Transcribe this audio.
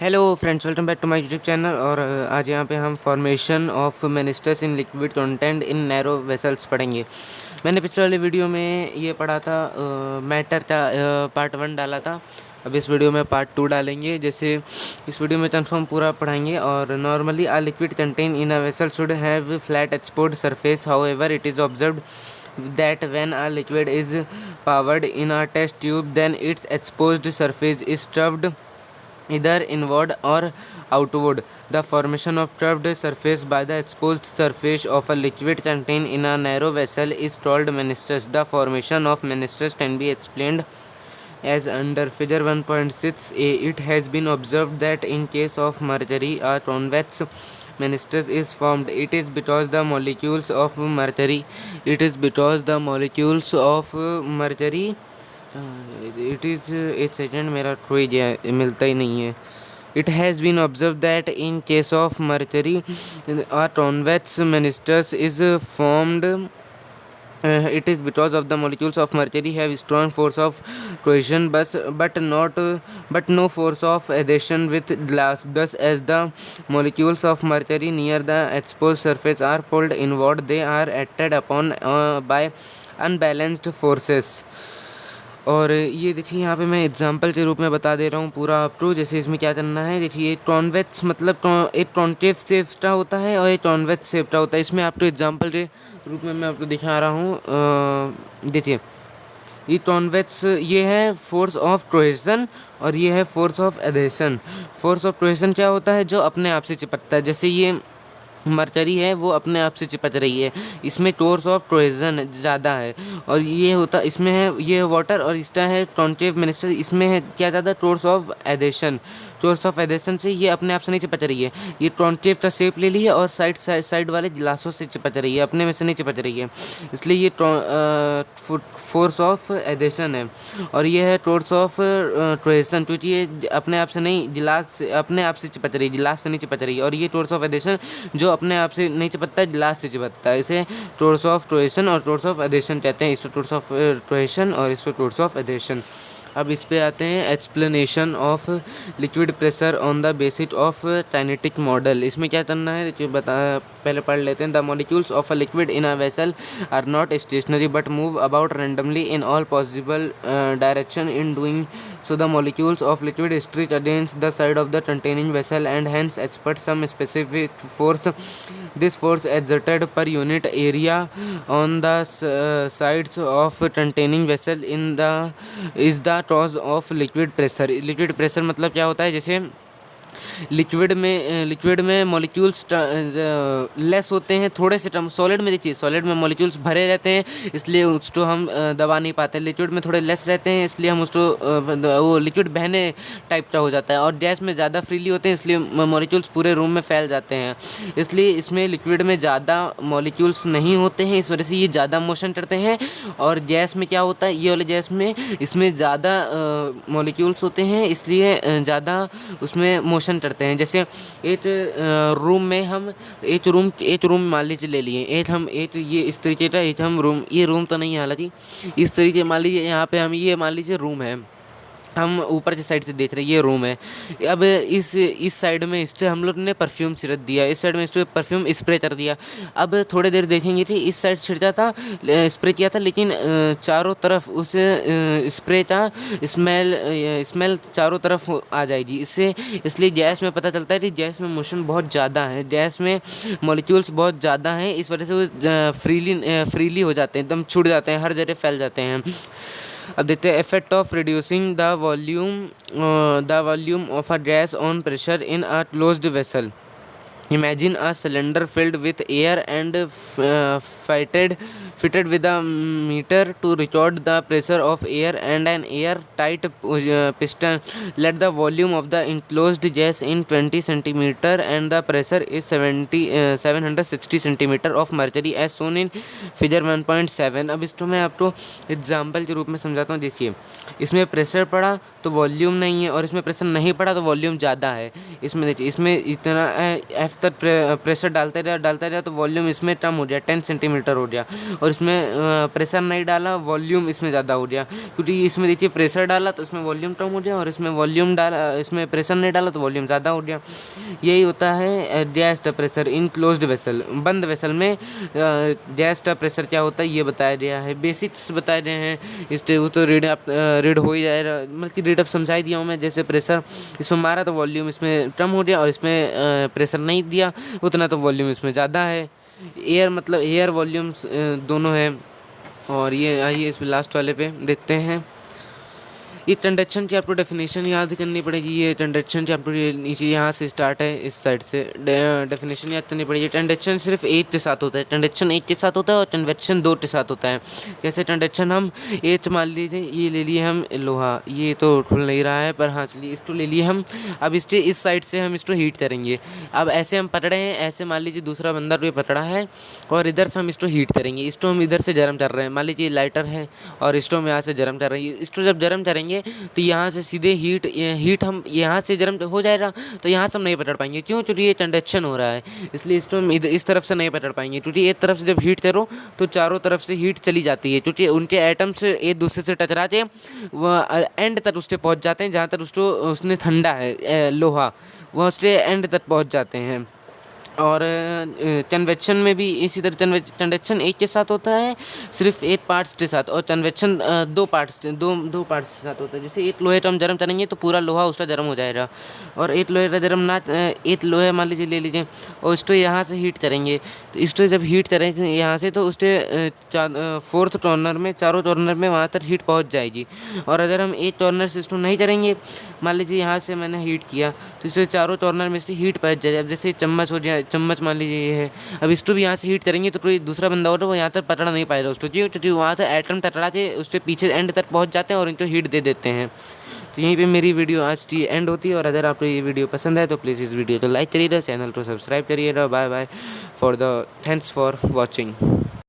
Hello friends, welcome back to my YouTube channel. और आज यहाँ पे हम formation of ministers in liquid content in narrow vessels पढ़ेंगे। मैंने पिछले वाले वीडियो में ये पढ़ा था, मैटर का पार्ट 1 डाला था। अब इस वीडियो में पार्ट 2 डालेंगे। जैसे इस वीडियो में कन्फर्म पूरा पढ़ाएंगे। और normally ah liquid contain in a vessel should have flat export surface, however it is observed that when a liquid is powered in a test tube, then its exposed surface is curved either inward or outward. The formation of curved surface by the exposed surface of a liquid contained in a narrow vessel is called meniscus. The formation of meniscus can be explained as under figure 1.6a. It has been observed that in case of mercury, a convex meniscus is formed. It is because the molecules of mercury it is एक second, मेरा कोई मिलता ही नहीं है। It has been observed that in case of mercury, a convex meniscus is formed. It is because of the molecules of mercury have strong force of cohesion, but no force of adhesion with glass. Thus, as the molecules of mercury near the exposed surface are pulled inward, they are acted upon by unbalanced forces. और ये देखिए, यहाँ पे मैं example के रूप में बता दे रहा हूँ पूरा आपको। जैसे इसमें क्या करना है, देखिए कॉन्वेक्स मतलब एक कॉन्केव शेप का होता है और एक कॉन्वेक्स शेप का होता है। इसमें आपको एग्जांपल के रूप में मैं आपको दिखा रहा हूँ। देखिए, ये कॉन्वेक्स ये है फोर्स ऑफ कोहेशन और ये है force of adhesion. Force of cohesion क्या होता है? जो अपने आप से चिपकता है। जैसे ये मरकरी है, वो अपने आप से चिपक रही है, इसमें फोर्स ऑफ कोहेशन ज़्यादा है। और ये होता इसमें है, ये वाटर, और इसका है कॉन्केव मिनिस्टर, इसमें है क्या ज़्यादा? Force of adhesion. Force of adhesion से ये अपने आप से नहीं चिपक रही है, ये कॉन्केव का शेप ले ली है और साइड वाले गिलासों से चिपक रही है, अपने में से नहीं चिपक रही है, इसलिए ये फोर्स ऑफ एडेशन है। और ये है फोर्स ऑफ कोहेशन, क्योंकि ये अपने आप से नहीं, गिलास से अपने आप से चिपक रही है, गिलास से नहीं चिपक रही है। और ये फोर्स ऑफ एडेशन जो अपने आप से नहीं चिपकता है, गिलास से चिपकता है। इसे फोर्स ऑफ कोहेशन और फोर्स ऑफ एडेशन कहते हैं। इसको फोर्स ऑफ कोहेशन और इसको फोर्स ऑफ एडेशन। अब इस पे आते हैं, explanation of liquid pressure on the basis of kinetic model. इसमें क्या करना है पहले पढ़ लेते हैं। The molecules of a liquid in a vessel are not stationary but move about randomly in all possible direction. In doing so the molecules of liquid stretch against the side of the containing vessel and hence expert some specific force. This force exerted per unit area on the sides of containing vessel is the cause of liquid pressure. liquid pressure मतलब क्या होता है? जैसे liquid में molecules less होते हैं थोड़े से टर्म। सॉलिड में देखिए, सॉलिड में मॉलिक्यूल्स भरे रहते हैं, इसलिए उसको हम दबा नहीं पाते। लिक्विड में थोड़े लेस रहते हैं, इसलिए हम उसको वो लिक्विड बहने टाइप का हो जाता है। और गैस में ज़्यादा फ्रीली होते हैं, इसलिए मॉलिक्यूल्स पूरे रूम में फैल जाते हैं। इसलिए इसमें लिक्विड में ज़्यादा मॉलिक्यूल्स नहीं होते हैं, इस वजह से ये ज़्यादा मोशन करते हैं। और गैस में क्या होता है, ये वाले गैस में इसमें ज़्यादा मॉलिक्यूल्स होते हैं, इसलिए ज़्यादा उसमें मोशन करते हैं। जैसे एक रूम में हम एक रूम मान लीजिए ले लिए, ये इस तरीके का एक हम रूम, ये रूम तो नहीं है हालांकि, इस तरीके मान लीजिए यहाँ पे हम ये मान लीजिए रूम है, हम ऊपर की साइड से देख रहे हैं, ये रूम है। अब इस साइड में इस हम लोग ने परफ्यूम छिड़क दिया, इस साइड में इस परफ्यूम स्प्रे कर दिया। अब थोड़ी देर देखेंगे कि इस साइड छिड़का था, स्प्रे किया था, लेकिन चारों तरफ उस स्प्रे का स्मेल चारों तरफ आ जाएगी इससे। इसलिए गैस में पता चलता है कि गैस में मोशन बहुत ज़्यादा है, गैस में मॉलिक्यूल्स बहुत ज़्यादा हैं, इस वजह से वो फ्रीली हो जाते हैं, एकदम छूट जाते हैं, हर जगह फैल जाते हैं। अब देखते हैं, effect of reducing the volume of a gas on pressure in a closed vessel. Imagine a cylinder filled with air and fitted with a meter to record the pressure of air and an air-tight piston. Let the volume of the enclosed gas in 20 centimeter and the pressure is 760 centimeter of mercury as shown in figure 1.7. अब इसको मैं आपको example के रूप में समझाता हूँ। देखिए, इसमें प्रेशर पड़ा तो वॉल्यूम नहीं है, और इसमें प्रेशर नहीं पड़ा तो वॉल्यूम ज़्यादा है। इसमें देखिए, इसमें इतना F स्तर प्रेशर डालते रहा तो वॉल्यूम इसमें कम हो गया, 10 सेंटीमीटर हो गया। और इसमें प्रेशर नहीं डाला, वॉल्यूम इसमें ज़्यादा हो गया, क्योंकि इसमें देखिए प्रेशर डाला तो इसमें वॉल्यूम कम हो गया, और इसमें प्रेशर नहीं डाला तो वॉल्यूम ज़्यादा हो गया। यही होता है gas pressure in closed vessel. बंद वेसल में गैस प्रेशर क्या होता है ये बताया गया है, बेसिक्स बताए गए हैं। इससे वो तो रीड हो ही जाएगा, मतलब कि रीड अप समझा ही दिया हूँ मैं। जैसे प्रेशर इसमें मारा तो वॉल्यूम इसमें कम हो गया, और इसमें प्रेशर नहीं दिया उतना तो वॉल्यूम इसमें ज़्यादा है। एयर मतलब एयर वॉल्यूम्स दोनों है। और ये आइए इस लास्ट वाले पे देखते हैं। ये कंडक्शन की आपको डेफिनेशन याद करनी पड़ेगी। ये कंडक्शन की आपको नीचे यहाँ से स्टार्ट है, इस साइड से डेफिनेशन याद करनी पड़ेगी। कंडक्शन सिर्फ एक के साथ होता है, कंडक्शन एक के साथ होता है, और कन्वेक्शन दो के साथ होता है। जैसे कंडक्शन हम एक मान लीजिए, ये ले लिए हम लोहा, ये तो खुल नहीं रहा है पर हाँ चलिए इसको ले लिए हम। अब इसके इस साइड से हम इसको हीट करेंगे। अब ऐसे हम पकड़े हैं, ऐसे मान लीजिए दूसरा बंदा भी पकड़ा है, और इधर से हम इसको हीट करेंगे। इसको हम इधर से गर्म कर रहे हैं, मान लीजिए लाइटर है और इसको हम यहाँ से गर्म कर रहे हैं। इसको जब गर्म करेंगे तो यहाँ से सीधे हीट हम यहाँ से गर्म हो जाएगा, तो यहाँ से हम नहीं पकड़ पाएंगे। क्यों? क्योंकि ये कंडक्शन हो रहा है, इसलिए इसको हम इस तरफ से नहीं पकड़ पाएंगे। क्योंकि एक तरफ से जब हीट करो तो चारों तरफ से हीट चली जाती है, क्योंकि उनके एटम्स एक दूसरे से टकरा के वह एंड तक उसके पहुँच जाते हैं, जहाँ तक उसने ठंडा है लोहा, वह उसके एंड तक पहुँच जाते हैं। और कन्वेक्शन में भी इसी तरह कंडक्शन एक के साथ होता है, सिर्फ एक पार्ट्स के साथ, और कन्वेक्शन दो पार्ट्स के साथ होता है। जैसे एक लोहे का हम गर्म करेंगे तो पूरा लोहा उसका गर्म हो जाएगा, और एक लोहे का गर्म ना एक लोहे मान लीजिए ले लीजिए, और इसको यहाँ से हीट करेंगे। तो इसको जब हीट करें यहाँ से तो उसके फोर्थ कॉर्नर में, चारों कॉर्नर में वहाँ तक हीट पहुँच जाएगी। और अगर हम एक कॉर्नर से इसको नहीं करेंगे, मान लीजिए यहाँ से मैंने हीट किया तो इसके चारों कॉर्नर में से हीट पहुँच जाएगी। अब जैसे चम्मच हो जाए, चम्मच मान लीजिए ये है, अब इसको भी यहाँ से हीट करेंगे तो कोई दूसरा बंदा होगा वो यहाँ तक पकड़ नहीं पाएगा उसको, क्योंकि वहाँ से एटम टकरा के उसके पीछे एंड तक पहुँच जाते हैं और इनको हीट दे देते हैं। तो यहीं पे मेरी वीडियो आज की एंड होती है। और अगर आपको ये वीडियो पसंद है तो प्लीज़ इस वीडियो को लाइक करिएगा, चैनल को सब्सक्राइब करिएगा। Bye bye for the thanks for watching.